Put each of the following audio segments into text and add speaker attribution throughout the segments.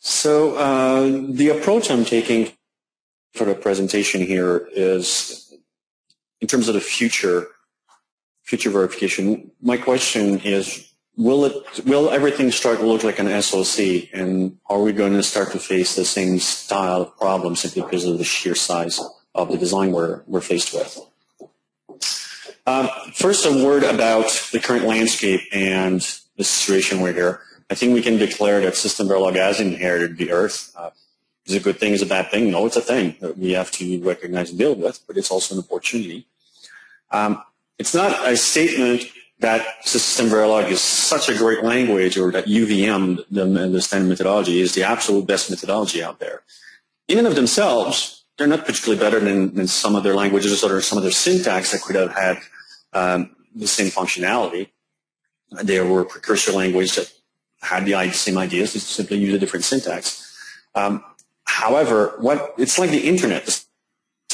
Speaker 1: So the approach I'm taking for the presentation here is, in terms of the future verification, my question is, will everything start to look like an SoC, and are we going to start to face the same style of problem simply because of the sheer size of the design we're faced with? First, a word about the current landscape and the situation we're here. I think we can declare that System Verilog has inherited the Earth. Is it a good thing? Is it a bad thing? No, it's a thing that we have to recognize and deal with, but it's also an opportunity. It's not a statement that System Verilog is such a great language, or that UVM, the standard methodology, is the absolute best methodology out there. In and of themselves, they're not particularly better than some other languages or some other syntax that could have had the same functionality. There were precursor languages that had the same ideas, just simply use a different syntax. However, it's like the internet. It's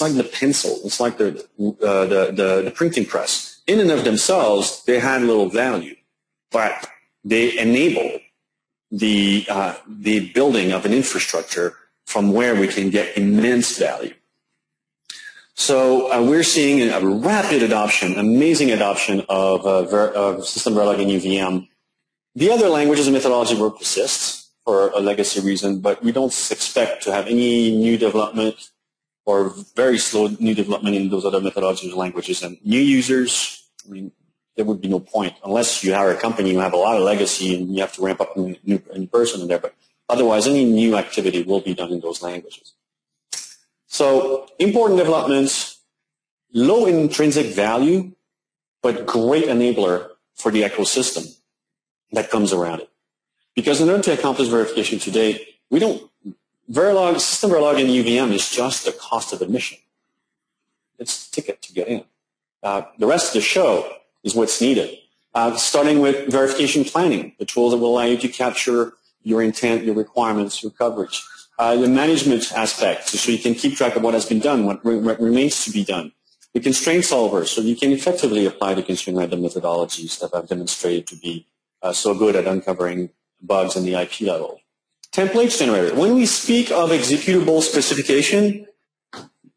Speaker 1: like the pencil. It's like the printing press. In and of themselves, they had little value, but they enable the building of an infrastructure from where we can get immense value. So we're seeing a rapid adoption, amazing adoption of System Verilog and UVM. The other languages and methodology will persist for a legacy reason, but we don't expect to have any new development or very slow new development in those other methodologies or languages. And new users, I mean, there would be no point unless you hire a company, you have a lot of legacy and you have to ramp up a new person in there. But otherwise, any new activity will be done in those languages. So important developments, low intrinsic value, but great enabler for the ecosystem that comes around it. Because in order to accomplish verification today, System Verilog and UVM is just the cost of admission. It's a ticket to get in. The rest of the show is what's needed. Starting with verification planning, the tools that will allow you to capture your intent, your requirements, your coverage. The management aspect, so you can keep track of what has been done, what remains to be done. The constraint solver, so you can effectively apply the constraint random methodologies that I've demonstrated to be so good at uncovering bugs in the IP level. Templates generator. When we speak of executable specification,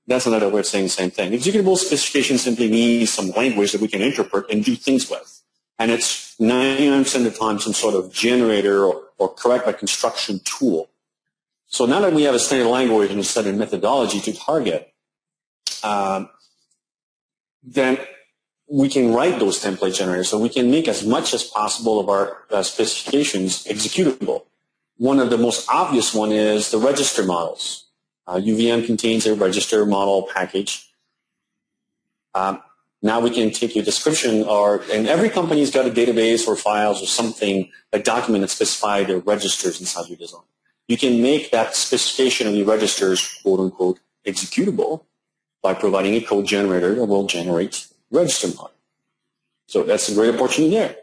Speaker 1: that's another way of saying the same thing. Executable specification simply means some language that we can interpret and do things with. And it's 99% of the time some sort of generator or correct by construction tool. So now that we have a standard language and a standard methodology to target, then we can write those template generators, so we can make as much as possible of our specifications executable. One of the most obvious one is the register models. UVM contains a register model package. Now we can take your description, and every company's got a database or files or something, a document that specifies their registers inside your design. You can make that specification of your registers, quote unquote, executable by providing a code generator that will generate register model. So that's a great opportunity there.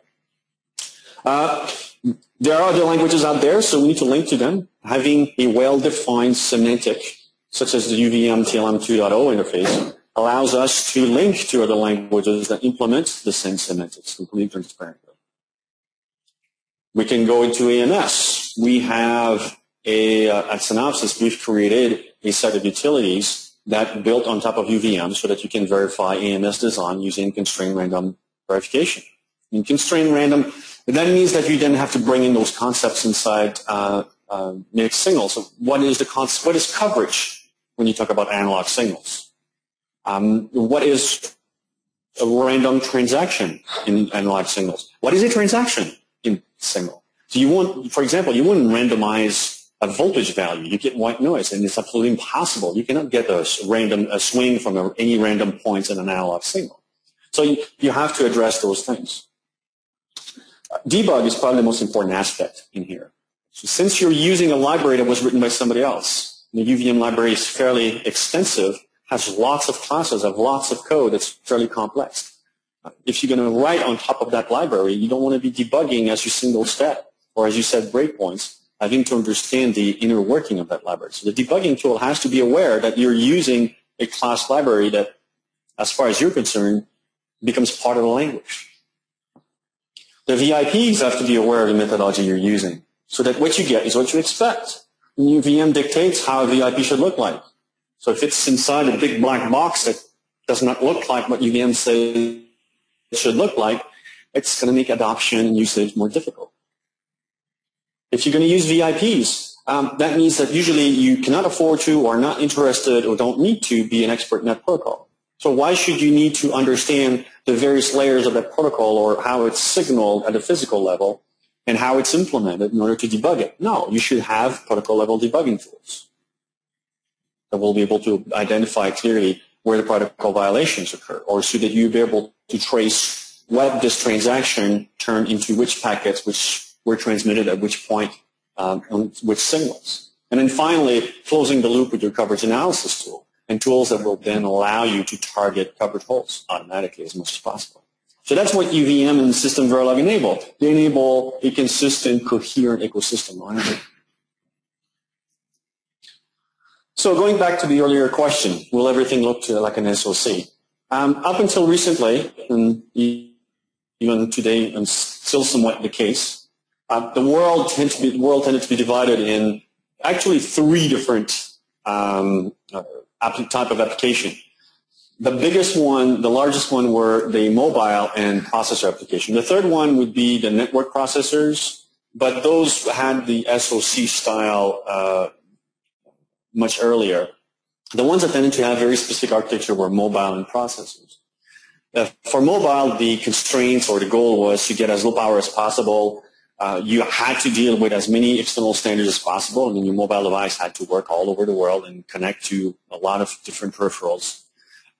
Speaker 1: There are other languages out there, so we need to link to them. Having a well-defined semantic, such as the UVM TLM 2.0 interface, allows us to link to other languages that implement the same semantics completely transparently. We can go into AMS. We have at Synopsys, we've created a set of utilities that built on top of UVM so that you can verify AMS design using constrained random verification. In constrained random, that means that you then have to bring in those concepts inside mixed signals. So what is coverage when you talk about analog signals? What is a random transaction in analog signals? What is a transaction in signal? So for example, you wouldn't randomize a voltage value. You get white noise, and it's absolutely impossible. You cannot get a swing from any random points in an analog signal. So you have to address those things. Debug is probably the most important aspect in here. So since you're using a library that was written by somebody else, the UVM library is fairly extensive, has lots of classes, have lots of code that's fairly complex. If you're going to write on top of that library, you don't want to be debugging as you single step or as you set breakpoints, having to understand the inner working of that library. So the debugging tool has to be aware that you're using a class library that, as far as you're concerned, becomes part of the language. The VIPs have to be aware of the methodology you're using so that what you get is what you expect. New VM dictates how a VIP should look like. So if it's inside a big black box that does not look like what UVM says it should look like, it's going to make adoption and usage more difficult. If you're going to use VIPs, that means that usually you cannot afford to or not interested or don't need to be an expert in that protocol. So why should you need to understand the various layers of that protocol or how it's signaled at a physical level and how it's implemented in order to debug it? No, you should have protocol-level debugging tools that will be able to identify clearly where the protocol violations occur, or so that you'll be able to trace what this transaction turned into which packets, which were transmitted at which point, on which signals. And then finally, closing the loop with your coverage analysis tool and tools that will then allow you to target coverage holes automatically as much as possible. So that's what UVM and System Verilog enable. They enable a consistent, coherent ecosystem on it. So going back to the earlier question, will everything look like an SoC? Up until recently, and even today, and still somewhat the case, the world tended to be divided in actually three different type of application. The biggest one, the largest one, were the mobile and processor application. The third one would be the network processors, but those had the SoC style much earlier. The ones that tended to have very specific architecture were mobile and processors. For mobile, the constraints or the goal was to get as low power as possible. You had to deal with as many external standards as possible. I mean, your mobile device had to work all over the world and connect to a lot of different peripherals.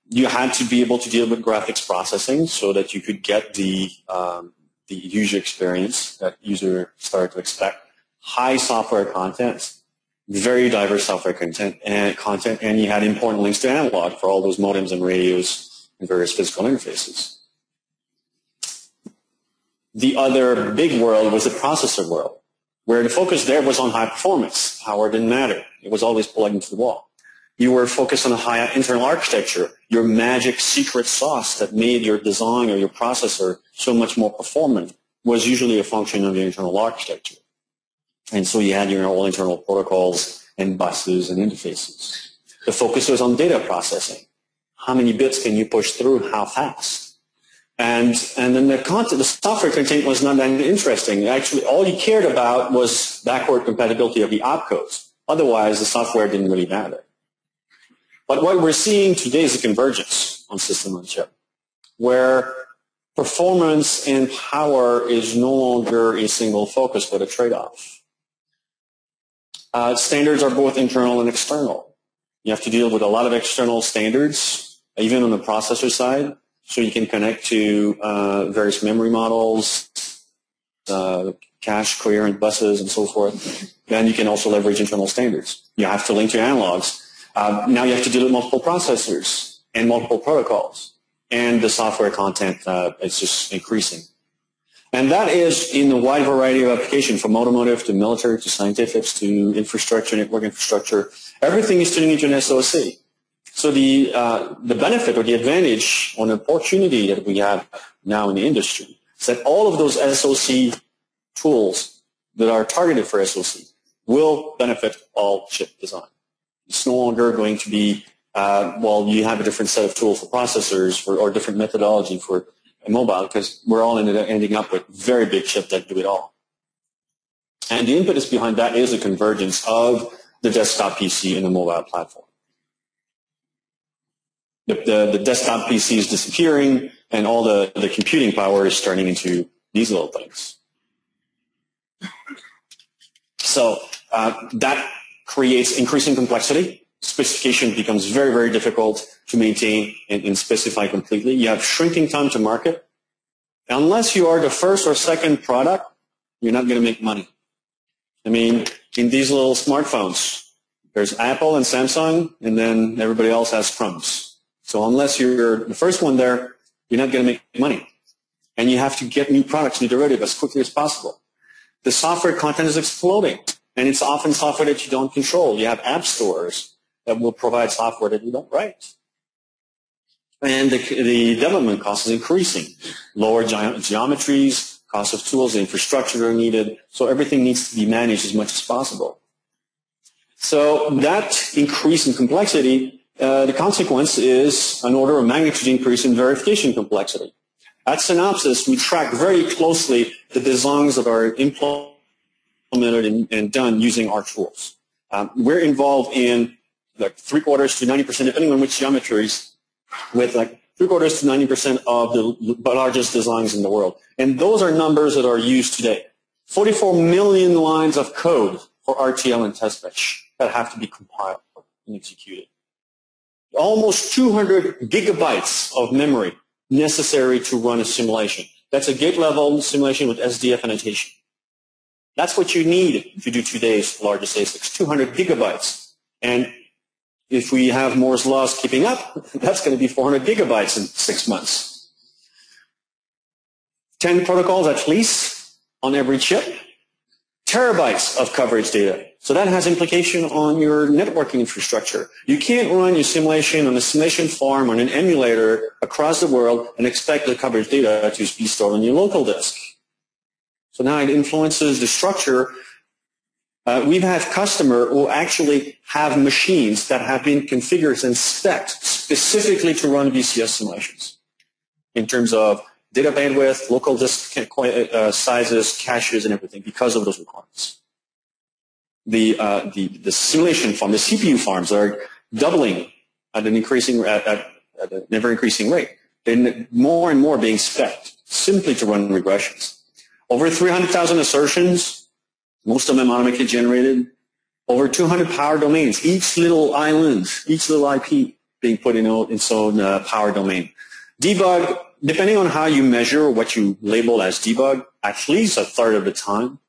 Speaker 1: You had to be able to deal with graphics processing so that you could get the user experience that user started to expect. High software content, very diverse software content, and you had important links to analog for all those modems and radios and various physical interfaces. The other big world was the processor world, where the focus there was on high performance. Power didn't matter. It was always plugged into the wall. You were focused on a high internal architecture, your magic secret sauce that made your design or your processor so much more performant was usually a function of the internal architecture. And so you had your own internal protocols and buses and interfaces. The focus was on data processing. How many bits can you push through? How fast? And then the software content was not that interesting. Actually, all you cared about was backward compatibility of the opcodes. Otherwise, the software didn't really matter. But what we're seeing today is a convergence on system on chip, where performance and power is no longer a single focus, but a trade-off. Standards are both internal and external. You have to deal with a lot of external standards, even on the processor side, so you can connect to various memory models, cache coherent buses, and so forth. Then you can also leverage internal standards. You have to link to analogs. Now you have to deal with multiple processors and multiple protocols, and the software content is just increasing. And that is in a wide variety of applications, from automotive to military to scientific to infrastructure, network infrastructure. Everything is turning into an SoC. So the benefit or the advantage or the opportunity that we have now in the industry is that all of those SoC tools that are targeted for SoC will benefit all chip design. It's no longer going to be, well, you have a different set of tools for processors or different methodology for mobile, because we're all ending up with very big chips that do it all. And the impetus behind that is a convergence of the desktop PC and the mobile platform. The desktop PC is disappearing, and all the computing power is turning into these little things. So that creates increasing complexity. Specification becomes very, very difficult to maintain and specify completely. You have shrinking time to market. Unless you are the first or second product, you're not going to make money. I mean, in these little smartphones, there's Apple and Samsung, and then everybody else has crumbs. So unless you're the first one there, you're not going to make money. And you have to get new products, new derivatives as quickly as possible. The software content is exploding, and it's often software that you don't control. You have app stores that will provide software that you don't write. And the development cost is increasing. Lower geometries, cost of tools, the infrastructure are needed, so everything needs to be managed as much as possible. So that increase in complexity, the consequence is an order of magnitude increase in verification complexity. At Synopsys, we track very closely the designs that are implemented and done using our tools. We're involved in like 3/4 to 90%, depending on which geometries, with like 3/4 to 90% of the largest designs in the world. And those are numbers that are used today. 44 million lines of code for RTL and test bench that have to be compiled and executed. Almost 200 gigabytes of memory necessary to run a simulation. That's a gate-level simulation with SDF annotation. That's what you need to do today's largest ASICs, 200 gigabytes. And if we have Moore's laws keeping up, that's going to be 400 gigabytes in 6 months. 10 protocols at least on every chip, terabytes of coverage data. So that has implication on your networking infrastructure. You can't run your simulation on a simulation farm on an emulator across the world and expect the coverage data to be stored on your local disk. So now it influences the structure. We've had customers who actually have machines that have been configured and spec'd specifically to run VCS simulations in terms of data bandwidth, local disk sizes, caches, and everything because of those requirements. The simulation farm, the CPU farms are doubling at an increasing at a never increasing rate. They're more and more being spec'd simply to run regressions. Over 300,000 assertions, most of them automatically generated. Over 200 power domains, each little island, each little IP being put in its own power domain. Debug, depending on how you measure what you label as debug, at least a third of the time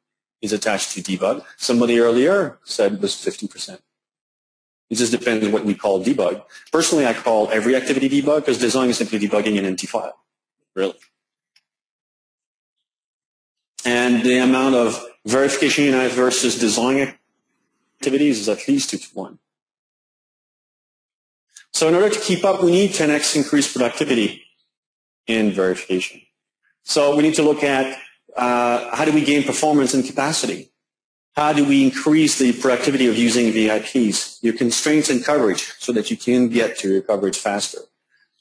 Speaker 1: is attached to debug. Somebody earlier said it was 50%. It just depends on what we call debug. Personally, I call every activity debug because design is simply debugging an empty file, really. And the amount of verification unit versus design activities is at least 2 to 1. So in order to keep up, we need 10x increased productivity in verification. So we need to look at how do we gain performance and capacity? How do we increase the productivity of using VIPs? Your constraints and coverage so that you can get to your coverage faster.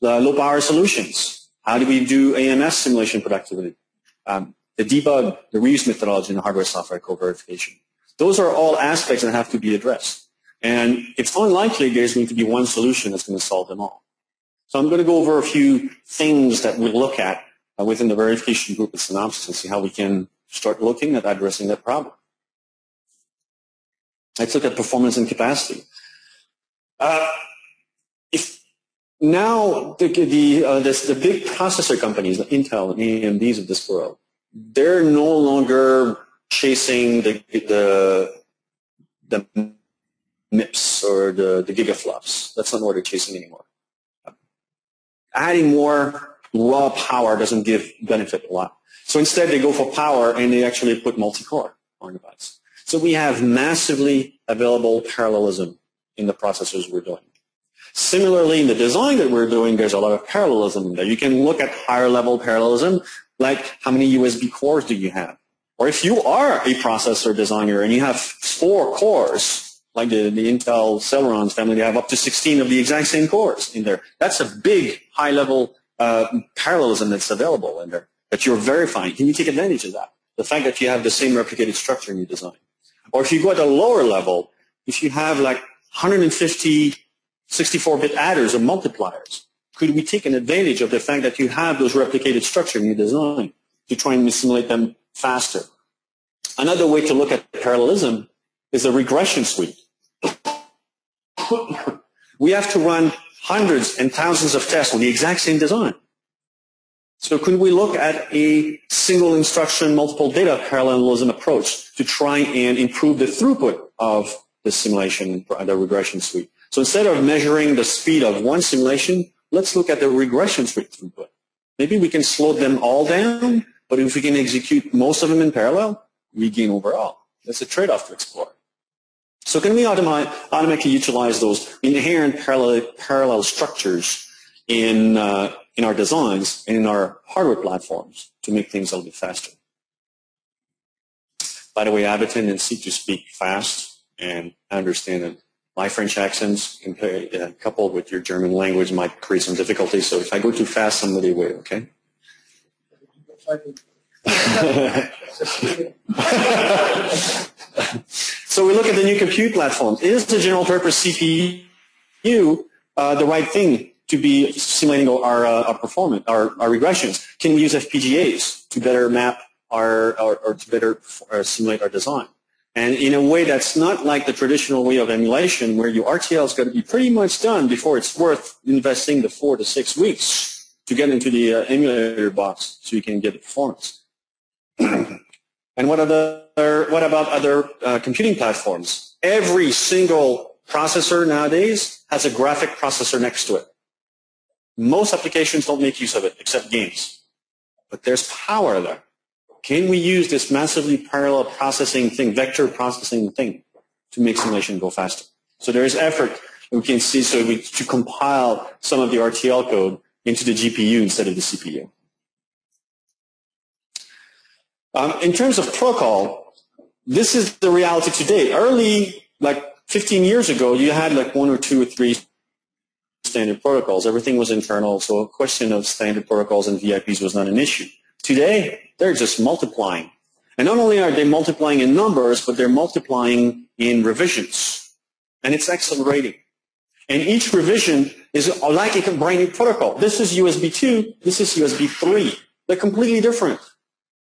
Speaker 1: The low power solutions. How do we do AMS simulation productivity? The debug, the reuse methodology, and the hardware-software co-verification. Those are all aspects that have to be addressed. And it's unlikely there's going to be one solution that's going to solve them all. So I'm going to go over a few things that we'll look at within the verification group at Synopsys and see how we can start looking at addressing that problem. Let's look at performance and capacity. If now the big processor companies, the Intel and AMDs of this world, they're no longer chasing the MIPS or the gigaflops. That's not what they're chasing anymore. Adding more raw power doesn't benefit a lot. So instead, they go for power, and they actually put multi-core on the device. So we have massively available parallelism in the processors we're doing. Similarly, in the design that we're doing, there's a lot of parallelism in there. You can look at higher-level parallelism, like how many USB cores do you have? Or if you are a processor designer and you have 4 cores, like the Intel Celeron family, they have up to 16 of the exact same cores in there. That's a big high-level parallelism that's available in there that you're verifying. Can you take advantage of that? The fact that you have the same replicated structure in your design. Or if you go at a lower level, if you have like 150 64-bit adders or multipliers, could we take an advantage of the fact that you have those replicated structure in your design to try and simulate them faster? Another way to look at parallelism is a regression suite. We have to run hundreds and thousands of tests on the exact same design. So could we look at a single instruction, multiple data parallelism approach to try and improve the throughput of the simulation, the regression suite? So instead of measuring the speed of one simulation, let's look at the regression suite throughput. Maybe we can slow them all down, but if we can execute most of them in parallel, we gain overall. That's a trade-off to explore. So can we automatically utilize those inherent parallel structures in our designs and in our hardware platforms to make things a little bit faster? By the way, I have a tendency to speak fast And I understand that my French accents coupled with your German language might create some difficulty. So if I go too fast, somebody wait, okay? So we look at the new compute platforms. Is the general purpose CPU the right thing to be simulating our performance, our regressions? Can we use FPGAs to better map or to better simulate our design? And in a way that's not like the traditional way of emulation where your RTL is going to be pretty much done before it's worth investing the 4 to 6 weeks to get into the emulator box so you can get the performance. And what about other computing platforms? Every single processor nowadays has a graphic processor next to it. Most applications don't make use of it except games. But there's power there. Can we use this massively parallel processing thing, vector processing thing, to make simulation go faster? So there is effort we can see to compile some of the RTL code into the GPU instead of the CPU. In terms of protocol, this is the reality today. Early, like 15 years ago, you had like 1 or 2 or 3 standard protocols. Everything was internal, so a question of standard protocols and VIPs was not an issue. Today, they're just multiplying. And not only are they multiplying in numbers, but they're multiplying in revisions. And it's accelerating. And each revision is like a brand new protocol. This is USB 2, this is USB 3. They're completely different.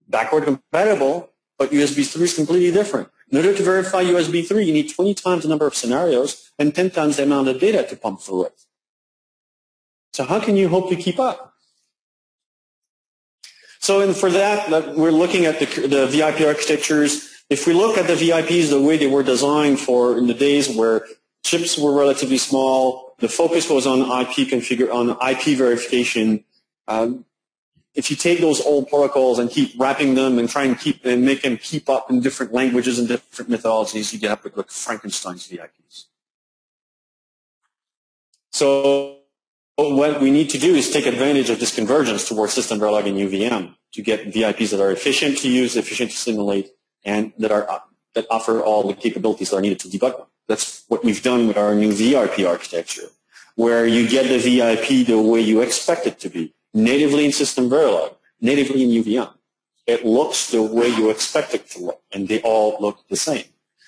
Speaker 1: Backward compatible, but USB 3 is completely different. In order to verify USB 3, you need 20 times the number of scenarios and 10 times the amount of data to pump through it. So how can you hope to keep up? So for that, we're looking at the VIP architectures. If we look at the VIPs the way they were designed for in the days where chips were relatively small, the focus was on IP verification. If you take those old protocols and keep wrapping them and try and make them keep up in different languages and different methodologies, you get up with like Frankenstein's VIPs. So what we need to do is take advantage of this convergence towards system Verilog and UVM to get VIPs that are efficient to use, efficient to simulate, and that offer all the capabilities that are needed to debug them. That's what we've done with our new VRP architecture, where you get the VIP the way you expect it to be, natively in system Verilog, natively in UVM. It looks the way you expect it to look, and they all look the same.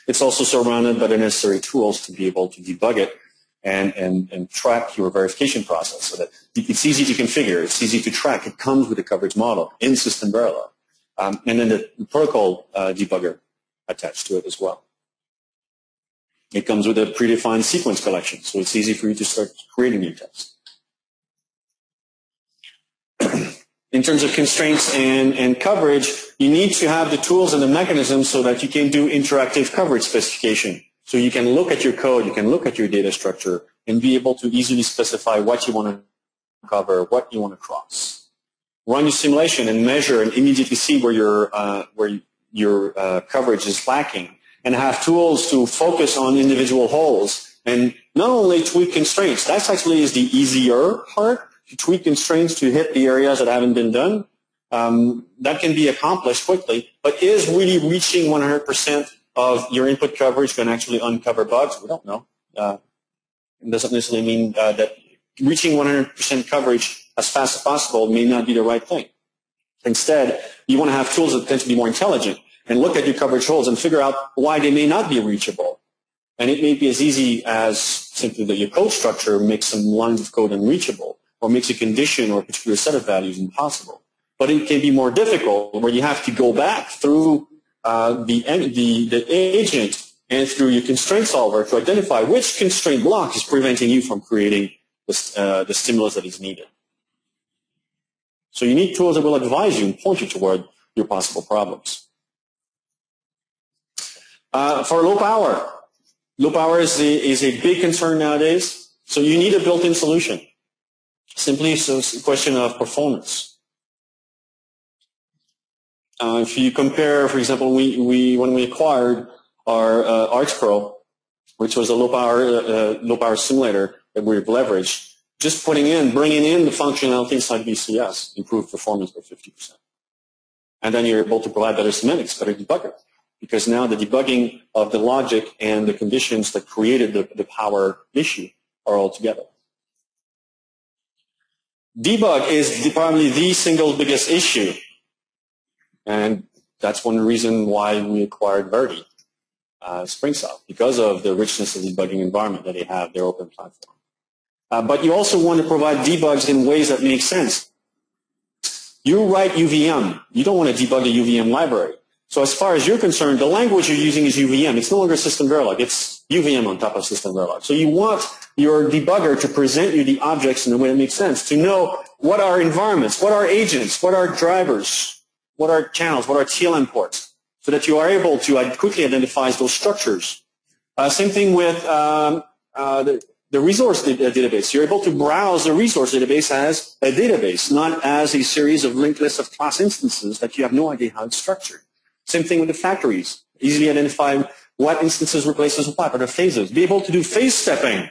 Speaker 1: It's also surrounded by the necessary tools to be able to debug it and track your verification process so that it's easy to configure, it's easy to track. It comes with a coverage model in system Verilog. And then the protocol debugger attached to it as well. It comes with a predefined sequence collection, so it's easy for you to start creating new tests. In terms of constraints and coverage, you need to have the tools and the mechanisms so that you can do interactive coverage specification. So you can look at your code, you can look at your data structure, and be able to easily specify what you want to cover, what you want to cross. Run your simulation and measure and immediately see where your coverage is lacking, and have tools to focus on individual holes and not only tweak constraints. That actually is the easier part, to tweak constraints to hit the areas that haven't been done. That can be accomplished quickly, but is really reaching 100% of your input coverage going to actually uncover bugs? We don't know. It doesn't necessarily mean that reaching 100% coverage as fast as possible may not be the right thing. Instead, you want to have tools that tend to be more intelligent and look at your coverage holes and figure out why they may not be reachable. And it may be as easy as simply that your code structure makes some lines of code unreachable, or makes a condition or a particular set of values impossible. But it can be more difficult, where you have to go back through the agent and through your constraint solver to identify which constraint block is preventing you from creating the stimulus that is needed. So you need tools that will advise you and point you toward your possible problems. For low power is a big concern nowadays. So you need a built-in solution. Simply, so it's a question of performance. If you compare, for example, when we acquired our ArcsPro, which was a low power simulator that we've leveraged, just bringing in the functionality inside BCS improved performance by 50%. And then you're able to provide better semantics, better debugger. because now the debugging of the logic and the conditions that created the power issue are all together. Debug is probably the single biggest issue, and that's one reason why we acquired Verdi, Springsoft, because of the richness of the debugging environment that they have, their open platform. But you also want to provide debugs in ways that make sense. You write UVM. You don't want to debug the UVM library. So as far as you're concerned, the language you're using is UVM. It's no longer System Verilog. It's UVM on top of System Verilog. So you want your debugger to present you the objects in a way that makes sense, to know what are environments, what are agents, what are drivers, what are channels, what are TLM ports, so that you are able to quickly identify those structures. Same thing with the resource database. You're able to browse the resource database as a database, not as a series of linked lists of class instances that you have no idea how it's structured. Same thing with the factories. Easily identify what instances replaces what, or the phases. Be able to do phase stepping.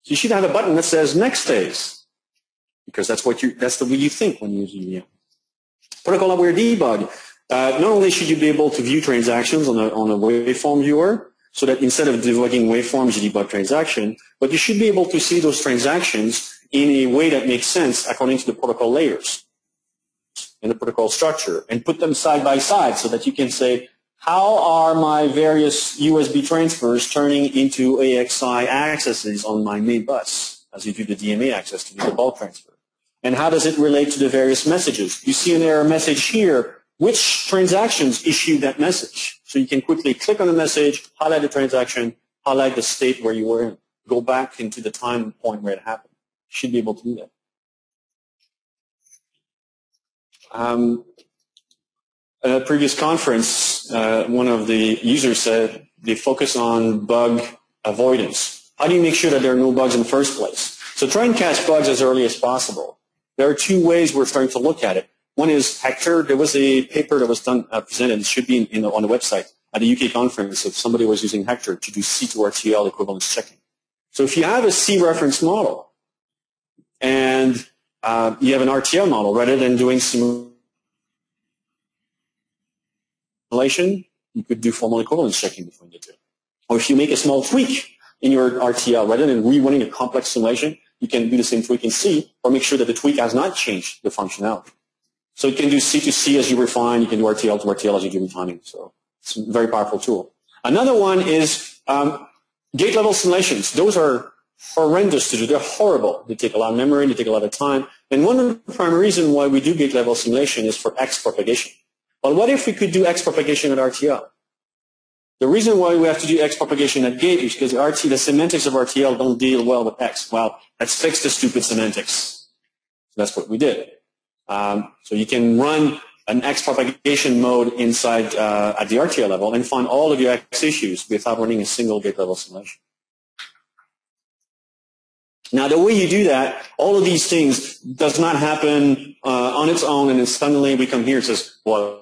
Speaker 1: So you should have a button that says next phase, because that's the way you think when you use UVM. Protocol-aware debug. Not only should you be able to view transactions on a waveform viewer, so that instead of debugging waveforms, you debug transaction, but you should be able to see those transactions in a way that makes sense according to the protocol layers and the protocol structure, and put them side by side so that you can say, how are my various USB transfers turning into AXI accesses on my main bus as you do the DMA access to do the bulk transfer? And how does it relate to the various messages? You see an error message here. Which transactions issue that message? So you can quickly click on the message, highlight the transaction, highlight the state where you were in, go back into the time point where it happened. You should be able to do that. At a previous conference, one of the users said they focus on bug avoidance. How do you make sure that there are no bugs in the first place? So try and catch bugs as early as possible. There are two ways we're starting to look at it. One is Hector. There was a paper that was done, presented. It should be on the website at the UK conference. If somebody was using Hector to do C2RTL equivalence checking. So if you have a C reference model and you have an RTL model, rather than doing simulation, you could do formal equivalence checking between the two. Or if you make a small tweak in your RTL, rather than rerunning a complex simulation, you can do the same tweak in C, or make sure that the tweak has not changed the functionality. So you can do C to C as you refine. You can do RTL to RTL as you do refining. So it's a very powerful tool. Another one is gate-level simulations. Those are horrendous to do. They're horrible. They take a lot of memory. They take a lot of time. And one of the primary reasons why we do gate-level simulation is for X-Propagation. Well, what if we could do X-Propagation at RTL? The reason why we have to do X-Propagation at gate is because the semantics of RTL don't deal well with X. Well, let's fix the stupid semantics. So that's what we did. So you can run an X-Propagation mode inside at the RTL level and find all of your X issues without running a single gate-level simulation. Now, the way you do that, all of these things does not happen on its own, and then suddenly we come here and says, well,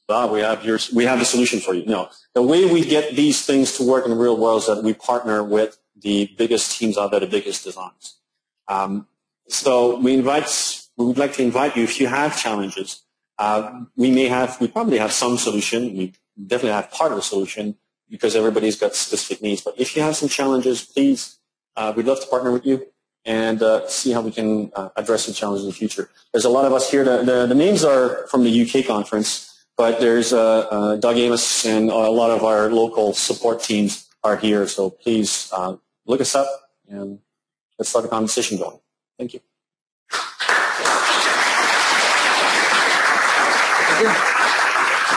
Speaker 1: we have the solution for you. No. The way we get these things to work in the real world is that we partner with the biggest teams out there, the biggest designs. So we would like to invite you, if you have challenges, we probably have some solution. We definitely have part of the solution because everybody's got specific needs. But if you have some challenges, please, we'd love to partner with you and see how we can address some challenges in the future. There's a lot of us here. The names are from the UK conference, but there's Doug Amos and a lot of our local support teams are here. So please look us up and let's start the conversation going. Thank you. Thank you.